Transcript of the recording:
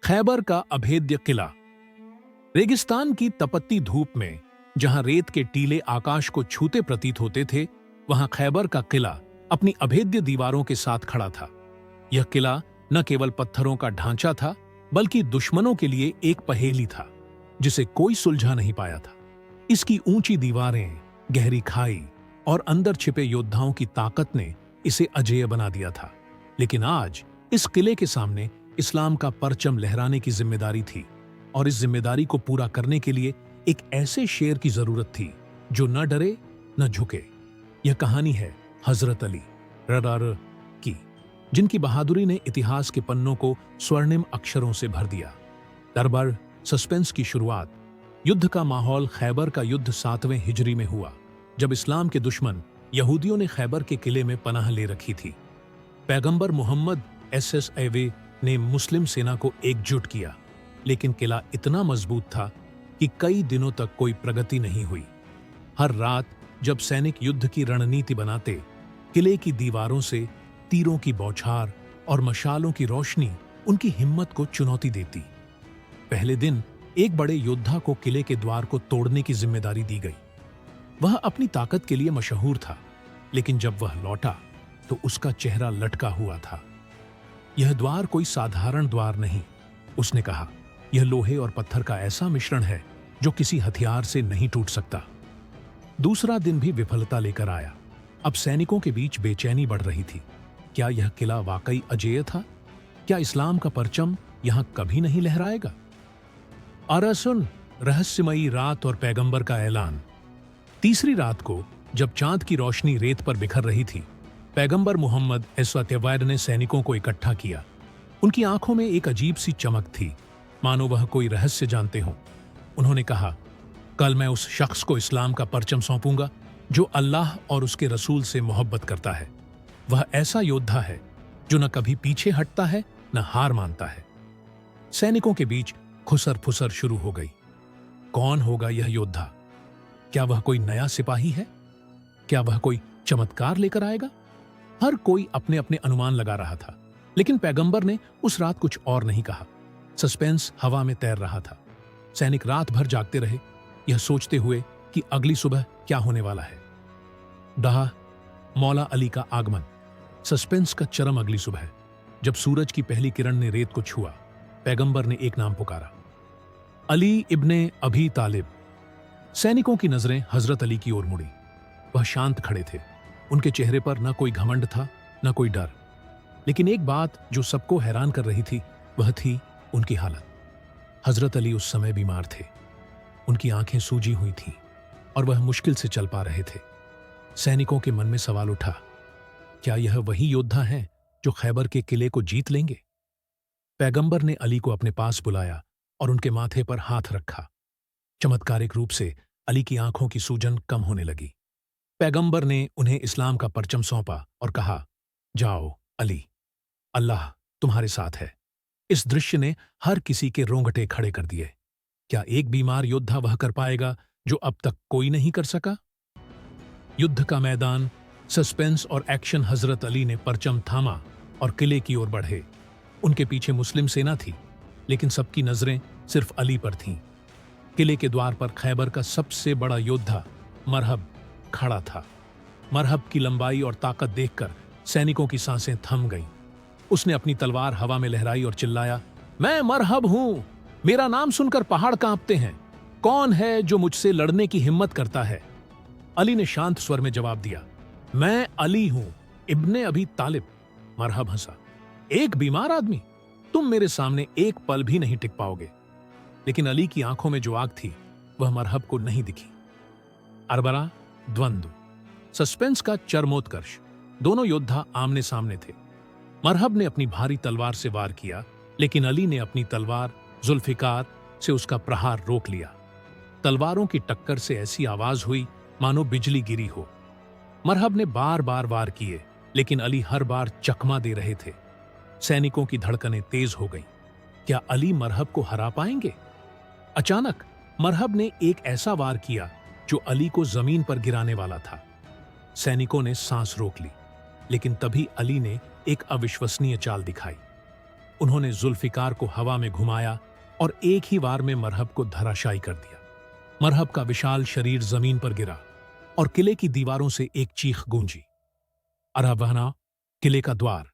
खैबर का अभेद्य किला। रेगिस्तान की तपती धूप में जहां रेत के टीले आकाश को छूते प्रतीत होते थे, वहां खैबर का किला अपनी अभेद्य दीवारों के साथ खड़ा था। यह किला न केवल पत्थरों का ढांचा था, बल्कि दुश्मनों के लिए एक पहेली था जिसे कोई सुलझा नहीं पाया था। इसकी ऊंची दीवारें, गहरी खाई और अंदर छिपे योद्धाओं की ताकत ने इसे अजेय बना दिया था। लेकिन आज इस किले के सामने इस्लाम का परचम लहराने की जिम्मेदारी थी, और इस जिम्मेदारी को पूरा करने के लिए एक ऐसे शेर की जरूरत थी जो न डरे न झुके। यह कहानी है हजरत अली रर की, जिनकी बहादुरी ने इतिहास के पन्नों को स्वर्णिम अक्षरों से भर दिया। दरबार सस्पेंस की शुरुआत। युद्ध का माहौल। खैबर का युद्ध 7वें हिजरी में हुआ, जब इस्लाम के दुश्मन यहूदियों ने खैबर के किले में पनाह ले रखी थी। पैगंबर मोहम्मद SSAV ने मुस्लिम सेना को एकजुट किया, लेकिन किला इतना मजबूत था कि कई दिनों तक कोई प्रगति नहीं हुई। हर रात जब सैनिक युद्ध की रणनीति बनाते, किले की दीवारों से तीरों की बौछार और मशालों की रोशनी उनकी हिम्मत को चुनौती देती। पहले दिन एक बड़े योद्धा को किले के द्वार को तोड़ने की जिम्मेदारी दी गई। वह अपनी ताकत के लिए मशहूर था, लेकिन जब वह लौटा तो उसका चेहरा लटका हुआ था। यह द्वार कोई साधारण द्वार नहीं, उसने कहा। यह लोहे और पत्थर का ऐसा मिश्रण है जो किसी हथियार से नहीं टूट सकता। दूसरा दिन भी विफलता लेकर आया। अब सैनिकों के बीच बेचैनी बढ़ रही थी। क्या यह किला वाकई अजेय था? क्या इस्लाम का परचम यहां कभी नहीं लहराएगा? और सुन, रहस्यमयी रात और पैगंबर का ऐलान। तीसरी रात को जब चांद की रोशनी रेत पर बिखर रही थी, पैगंबर मोहम्मद SSAV ने सैनिकों को इकट्ठा किया। उनकी आंखों में एक अजीब सी चमक थी, मानो वह कोई रहस्य जानते हों। उन्होंने कहा, कल मैं उस शख्स को इस्लाम का परचम सौंपूंगा जो अल्लाह और उसके रसूल से मोहब्बत करता है। वह ऐसा योद्धा है जो न कभी पीछे हटता है न हार मानता है। सैनिकों के बीच खुसर फुसर शुरू हो गई। कौन होगा यह योद्धा? क्या वह कोई नया सिपाही है? क्या वह कोई चमत्कार लेकर आएगा? हर कोई अपने अपने अनुमान लगा रहा था, लेकिन पैगंबर ने उस रात कुछ और नहीं कहा। सस्पेंस हवा में तैर रहा था। सैनिक रात भर जागते रहे, यह सोचते हुए कि अगली सुबह क्या होने वाला है। डहा मौला अली का आगमन। सस्पेंस का चरम। अगली सुबह जब सूरज की पहली किरण ने रेत को छुआ, पैगंबर ने एक नाम पुकारा, अली इब्ने अबी तालिब। सैनिकों की नजरें हजरत अली की ओर मुड़ी। वह शांत खड़े थे। उनके चेहरे पर न कोई घमंड था, न कोई डर। लेकिन एक बात जो सबको हैरान कर रही थी, वह थी उनकी हालत। हजरत अली उस समय बीमार थे। उनकी आंखें सूजी हुई थीं और वह मुश्किल से चल पा रहे थे। सैनिकों के मन में सवाल उठा, क्या यह वही योद्धा हैं जो खैबर के किले को जीत लेंगे? पैगंबर ने अली को अपने पास बुलाया और उनके माथे पर हाथ रखा। चमत्कारिक रूप से अली की आंखों की सूजन कम होने लगी। पैगंबर ने उन्हें इस्लाम का परचम सौंपा और कहा, जाओ अली, अल्लाह तुम्हारे साथ है। इस दृश्य ने हर किसी के रोंगटे खड़े कर दिए। क्या एक बीमार योद्धा वह कर पाएगा जो अब तक कोई नहीं कर सका? युद्ध का मैदान, सस्पेंस और एक्शन। हजरत अली ने परचम थामा और किले की ओर बढ़े। उनके पीछे मुस्लिम सेना थी, लेकिन सबकी नजरें सिर्फ अली पर थीं। किले के द्वार पर खैबर का सबसे बड़ा योद्धा मरहब खड़ा था। मरहब की लंबाई और ताकत देखकर सैनिकों की सांसें थम गईं। उसने अपनी तलवार हवा में लहराई और चिल्लाया, मैं मरहब हूं। मेरा नाम सुनकर पहाड़ कांपते हैं। कौन है जो मुझसे लड़ने की हिम्मत करता है? अली ने शांत स्वर में जवाब दिया, मैं अली हूं, इब्ने अबी तालिब। मरहब हंसा, एक बीमार आदमी? तुम मेरे सामने एक पल भी नहीं टिक पाओगे। लेकिन अली की आंखों में जो आग थी, वह मरहब को नहीं दिखी। अरबरा द्वंद्व। सस्पेंस का चरमोत्कर्ष। दोनों योद्धा आमने सामने थे। मरहब ने अपनी भारी तलवार से वार किया, लेकिन अली ने अपनी तलवार जुल्फिकार से उसका प्रहार रोक लिया। तलवारों की टक्कर से ऐसी आवाज हुई मानो बिजली गिरी हो। मरहब ने बार बार वार किए, लेकिन अली हर बार चकमा दे रहे थे। सैनिकों की धड़कनें तेज हो गईं। क्या अली मरहब को हरा पाएंगे? अचानक मरहब ने एक ऐसा वार किया जो अली को जमीन पर गिराने वाला था। सैनिकों ने सांस रोक ली, लेकिन तभी अली ने एक अविश्वसनीय चाल दिखाई। उन्होंने जुल्फिकार को हवा में घुमाया और एक ही वार में मरहब को धराशायी कर दिया। मरहब का विशाल शरीर जमीन पर गिरा और किले की दीवारों से एक चीख गूंजी, अरहबहना, किले का द्वार।